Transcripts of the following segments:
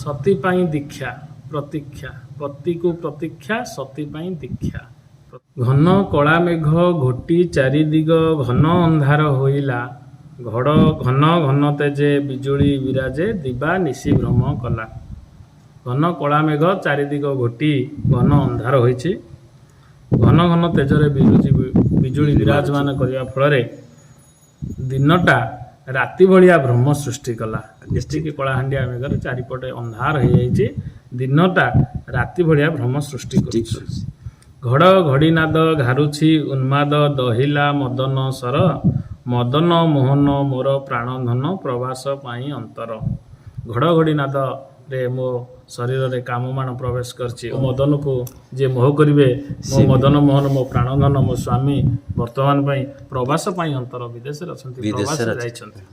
सती पाई दीक्षा प्रतीक्षा पति को प्रतीक्षा सती पाई दीक्षा। घन कला मेघ घोटी चारिदिग घन अंधार होइला घड़ घन घन तेजे बिजुली विराजे दिबा निशी भ्रम कला। घन कला मेघ चारिदिग घोटी घन अंधार होइछि घन घन तेजरे बिजुली विराजमान करने फल दिनटा राति भलिया भ्रम सृष्टि कला। जेतिकी कलाहांडिया मेघर चारिपटे अंधार हो जाइए दिनटा राति भलिया भ्रम सृष्टि कर। घड़ घड़ीनाद घारुछि उन्माद दहिला मदन सर मदन मोहन मोर प्राणधन प्रवास पाई अंतर। घड़ घड़ीनाद रे मो शरीर रे काममान प्रवेश करछि मदन को जे मोह करिवे मो मदन मोहन मो प्राणधन मो स्वामी वर्तमान पाई प्रवास पाई अंतर विदेश रे अछंती प्रवास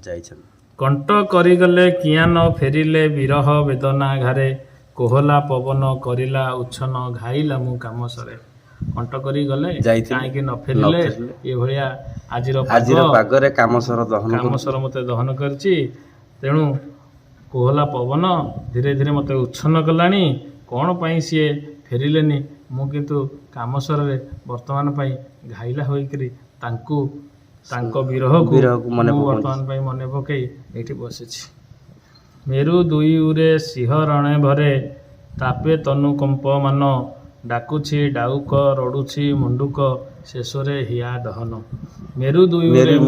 जाइछन। कंठ करी गले किया न फेरिले विरह वेदना घारे कोहला पवन करिला उच्छन घाइला मु काम सरे। कंठ करी गले काहे न फेरिले ए भलिया आजिर पागरे कामसर मते दहन करछि तेणु कोहला पवन धीरे धीरे मते उच्छन्न कलानी कौन पाई सी फेरिलेनी मु किंतु कामसर रे वर्तमान पाई घाइला होइकरी तांकु तांको विरह को वर्तमान पाई मने पकई एठी बसिछि। मेरु दुई उरे सिंहरणे भरे तापे तनु कंप मान डाकुछि डाउक रडुछि मुंडुक शेषरे हिया दहन। मेरु दुई उरे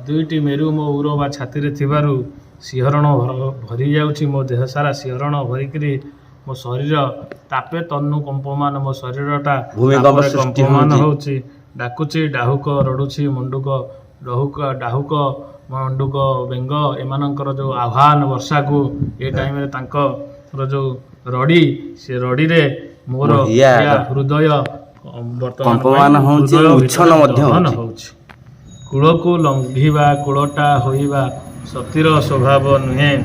दुईटी मेरु मो उर बा छाती रे थिबारु सिंहरण भरी जाउछि मो देह सारा सिंहरण भरिकरी मो शरीर तापे तनु कंपमान मो शरीरटा कंपमान होउछि डाकुछि डाहुक रडुछि मुंडुक डाहुक मंडुक बेंग एमानंकर जो आह्वान वर्षा को ए टाइम रे तांकर जो रडी से रडी रे मोर हृदय वर्तमान उच्छन मध्य होउछि। कूल को लंघिबा कूलटा होइबा सतीर स्वभाव नुहे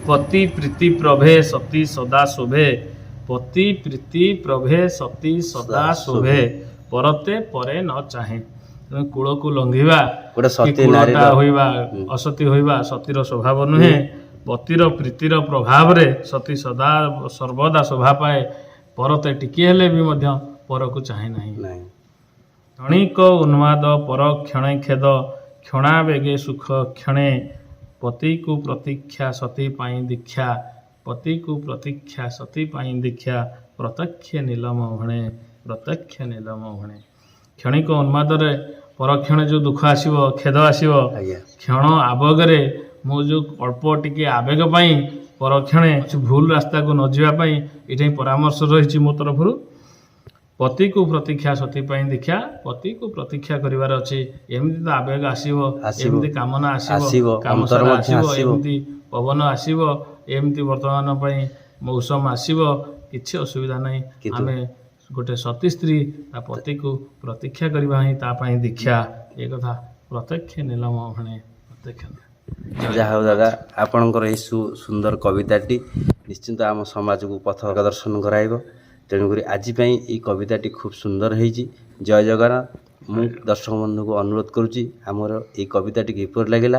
पति प्रीति प्रभे सती सदा शोभे। पति प्रीति प्रभे सती सदा शोभे परते परे न चाहे। कूल को लंघिबा कूलटा होइबा असती होइबा सतीर स्वभाव नुहे पतिर प्रीतिर प्रभाव रे सती सदा सर्वदा शोभा पाए परते टिके हेले भी मध्य पर को चाहे नहीं। क्षणिक उन्माद पर क्षणे खेद क्षणा बेगे सुख क्षणे पति को प्रतीक्षा सती पाई दीक्षा। पति को प्रतीक्षा सती पाई दीक्षा प्रत्यक्ष नीलम भणे प्रत्यक्ष नीलम भणे। क्षणिक उन्माद रे परक्षण जो दुख आसीबो खेद आसीबो क्षण आवेगरे मो जो अल्प टिके आवेग पाई परक्षणे भूल रास्ता को न जीवा पाई एठाई परामर्श रहिछि मो तरफरु। पति को प्रतीक्षा सती पाई दीक्षा पति को प्रतीक्षा करिवार अछि एमती तो आवेग आसीबो एमती कामना आसीबो कामसर आसीबो एमती पवन आसीबो एमती वर्तमान पाई मौसम आसीबो किछि असुविधा नहीं। आमे गोटे सती स्त्री ता पति को प्रतीक्षा करिबा ही ता पाई दीक्षा ए कथा प्रत्यक्ष नीलम भणे प्रत्यक्ष। जहा हो दादा आपणकर ए सुंदर कविताटी निश्चिंत आम समाज को पथ प्रदर्शन कराइबो तेणुक आज ये कविताटी खूब सुंदर है। जय जगन्नाथ। मु दर्शक बंधु को अनुरोध करुच्ची आमर ये कविताटी किपर लगे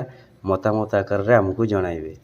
मतामत आकार में आमको जनइबे।